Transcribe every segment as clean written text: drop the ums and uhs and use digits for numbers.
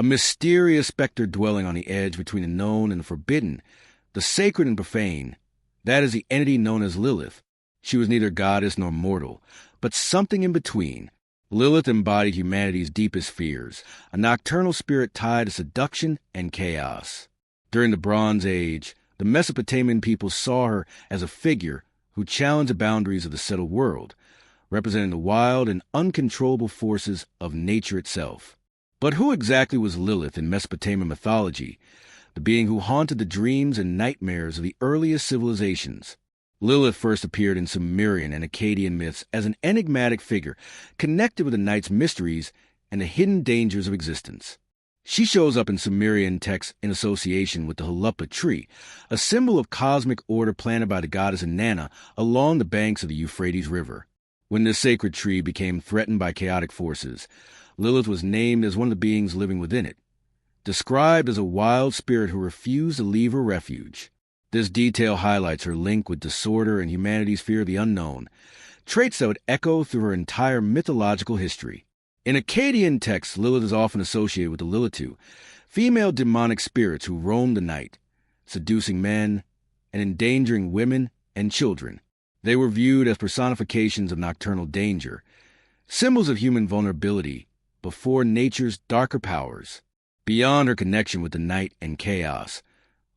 a mysterious spectre dwelling on the edge between the known and the forbidden, the sacred and profane. That is the entity known as Lilith. She was neither goddess nor mortal, but something in between. Lilith embodied humanity's deepest fears, a nocturnal spirit tied to seduction and chaos. During the Bronze Age, the Mesopotamian people saw her as a figure who challenged the boundaries of the settled world, representing the wild and uncontrollable forces of nature itself. But who exactly was Lilith in Mesopotamian mythology, the being who haunted the dreams and nightmares of the earliest civilizations? Lilith first appeared in Sumerian and Akkadian myths as an enigmatic figure connected with the night's mysteries and the hidden dangers of existence. She shows up in Sumerian texts in association with the Huluppu Tree, a symbol of cosmic order planted by the goddess Inanna along the banks of the Euphrates River. When this sacred tree became threatened by chaotic forces, Lilith was named as one of the beings living within it, described as a wild spirit who refused to leave her refuge. This detail highlights her link with disorder and humanity's fear of the unknown, traits that would echo through her entire mythological history. In Akkadian texts, Lilith is often associated with the Lilitu, female demonic spirits who roam the night, seducing men and endangering women and children. They were viewed as personifications of nocturnal danger, symbols of human vulnerability before nature's darker powers. Beyond her connection with the night and chaos,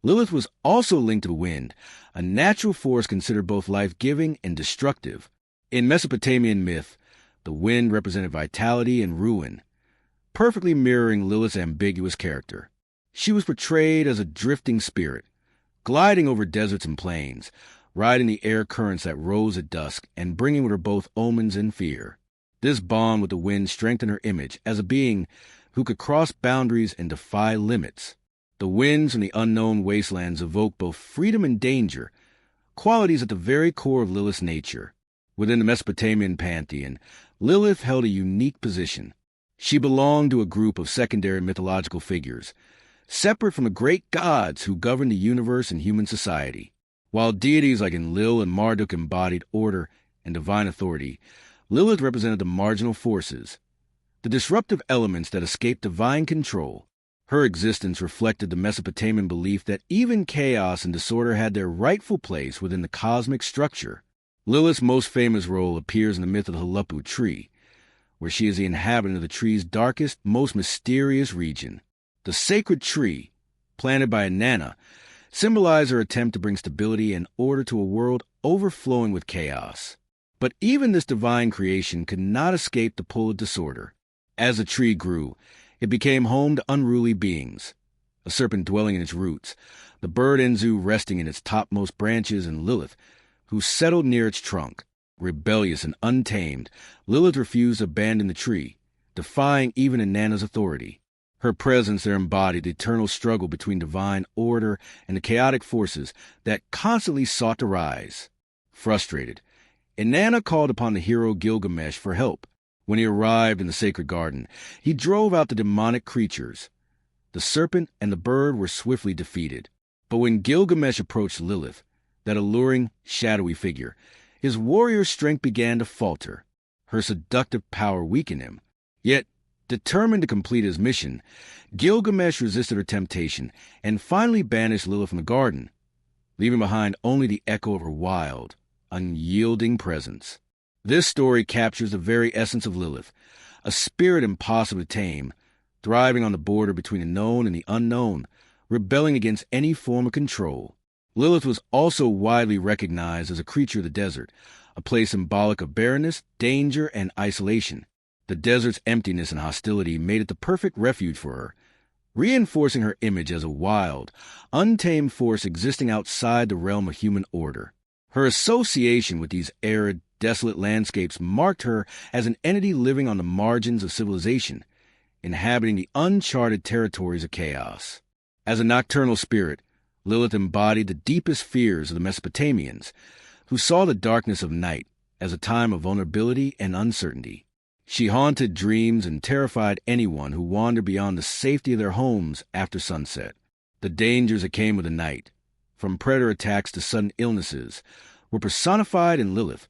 Lilith was also linked to the wind, a natural force considered both life-giving and destructive. In Mesopotamian myth, the wind represented vitality and ruin, perfectly mirroring Lilith's ambiguous character. She was portrayed as a drifting spirit, gliding over deserts and plains, riding the air currents that rose at dusk and bringing with her both omens and fear. This bond with the wind strengthened her image as a being who could cross boundaries and defy limits. The winds from the unknown wastelands evoke both freedom and danger, qualities at the very core of Lilith's nature. Within the Mesopotamian pantheon, Lilith held a unique position. She belonged to a group of secondary mythological figures, separate from the great gods who governed the universe and human society. While deities like Enlil and Marduk embodied order and divine authority, Lilith represented the marginal forces, the disruptive elements that escaped divine control. Her existence reflected the Mesopotamian belief that even chaos and disorder had their rightful place within the cosmic structure. Lilith's most famous role appears in the myth of the Huluppu Tree, where she is the inhabitant of the tree's darkest, most mysterious region. The sacred tree, planted by Inanna, symbolized her attempt to bring stability and order to a world overflowing with chaos. But even this divine creation could not escape the pull of disorder. As the tree grew, it became home to unruly beings, a serpent dwelling in its roots, the bird Enzu resting in its topmost branches, and Lilith, who settled near its trunk. Rebellious and untamed, Lilith refused to abandon the tree, defying even Inanna's authority. Her presence there embodied the eternal struggle between divine order and the chaotic forces that constantly sought to rise. Frustrated, Inanna called upon the hero Gilgamesh for help. When he arrived in the sacred garden, he drove out the demonic creatures. The serpent and the bird were swiftly defeated. But when Gilgamesh approached Lilith, that alluring, shadowy figure, his warrior strength began to falter. Her seductive power weakened him. Yet, determined to complete his mission, Gilgamesh resisted her temptation and finally banished Lilith from the garden, leaving behind only the echo of her wild, unyielding presence. This story captures the very essence of Lilith, a spirit impossible to tame, thriving on the border between the known and the unknown, rebelling against any form of control. Lilith was also widely recognized as a creature of the desert, a place symbolic of barrenness, danger, and isolation. The desert's emptiness and hostility made it the perfect refuge for her, reinforcing her image as a wild, untamed force existing outside the realm of human order. Her association with these arid, desolate landscapes marked her as an entity living on the margins of civilization, inhabiting the uncharted territories of chaos. As a nocturnal spirit, Lilith embodied the deepest fears of the Mesopotamians, who saw the darkness of night as a time of vulnerability and uncertainty. She haunted dreams and terrified anyone who wandered beyond the safety of their homes after sunset. The dangers that came with the night, from predator attacks to sudden illnesses, were personified in Lilith,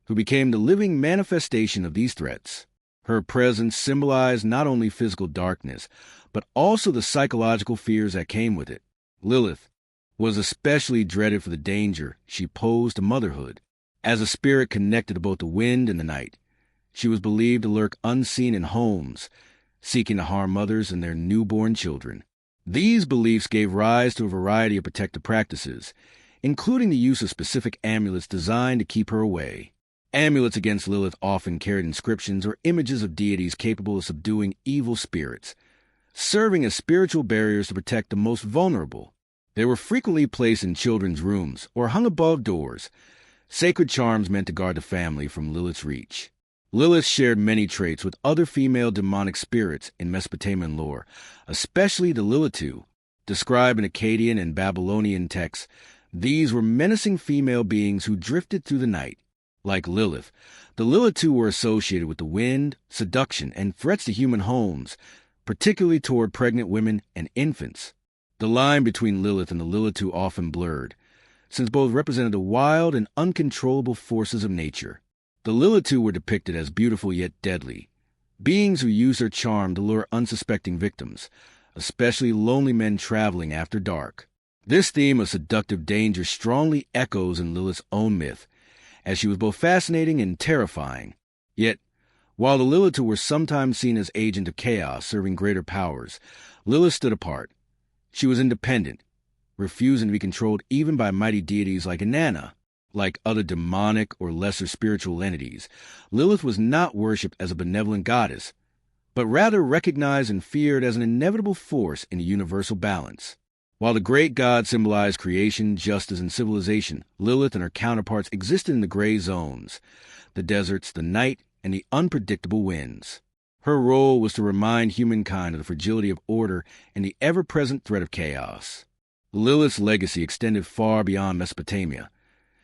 who became the living manifestation of these threats. Her presence symbolized not only physical darkness, but also the psychological fears that came with it. Lilith was especially dreaded for the danger she posed to motherhood. As a spirit connected to both the wind and the night, she was believed to lurk unseen in homes, seeking to harm mothers and their newborn children. These beliefs gave rise to a variety of protective practices, including the use of specific amulets designed to keep her away. Amulets against Lilith often carried inscriptions or images of deities capable of subduing evil spirits, serving as spiritual barriers to protect the most vulnerable. They were frequently placed in children's rooms or hung above doors, sacred charms meant to guard the family from Lilith's reach. Lilith shared many traits with other female demonic spirits in Mesopotamian lore, especially the Lilitu. Described in Akkadian and Babylonian texts, these were menacing female beings who drifted through the night. Like Lilith, the Lilitu were associated with the wind, seduction, and threats to human homes, particularly toward pregnant women and infants. The line between Lilith and the Lilitu often blurred, since both represented the wild and uncontrollable forces of nature. The Lilitu were depicted as beautiful yet deadly, beings who used their charm to lure unsuspecting victims, especially lonely men traveling after dark. This theme of seductive danger strongly echoes in Lilith's own myth, as she was both fascinating and terrifying. Yet, while the Lilitu were sometimes seen as agents of chaos serving greater powers, Lilith stood apart. She was independent, refusing to be controlled even by mighty deities like Inanna. Like other demonic or lesser spiritual entities, Lilith was not worshipped as a benevolent goddess, but rather recognized and feared as an inevitable force in a universal balance. While the great god symbolized creation, justice, and civilization, Lilith and her counterparts existed in the gray zones, the deserts, the night, and the unpredictable winds. Her role was to remind humankind of the fragility of order and the ever-present threat of chaos. Lilith's legacy extended far beyond Mesopotamia,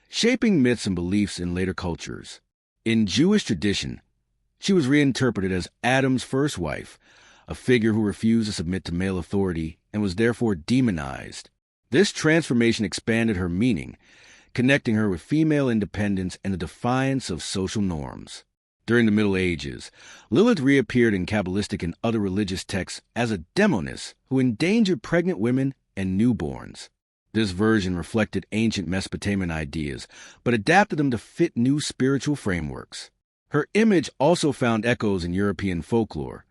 shaping myths and beliefs in later cultures. In Jewish tradition, she was reinterpreted as Adam's first wife, a figure who refused to submit to male authority and was therefore demonized. This transformation expanded her meaning, connecting her with female independence and the defiance of social norms. During the Middle Ages, Lilith reappeared in Kabbalistic and other religious texts as a demoness who endangered pregnant women and newborns. This version reflected ancient Mesopotamian ideas, but adapted them to fit new spiritual frameworks. Her image also found echoes in European folklore,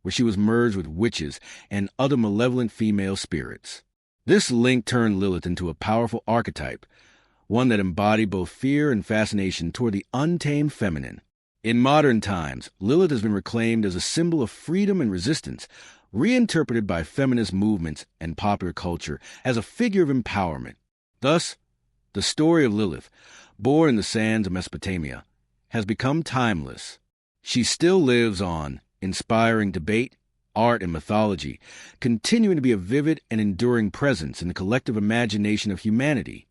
where she was merged with witches and other malevolent female spirits. This link turned Lilith into a powerful archetype, one that embodied both fear and fascination toward the untamed feminine. In modern times, Lilith has been reclaimed as a symbol of freedom and resistance, reinterpreted by feminist movements and popular culture as a figure of empowerment. Thus, the story of Lilith, born in the sands of Mesopotamia, has become timeless. She still lives on, inspiring debate, art, and mythology, continuing to be a vivid and enduring presence in the collective imagination of humanity.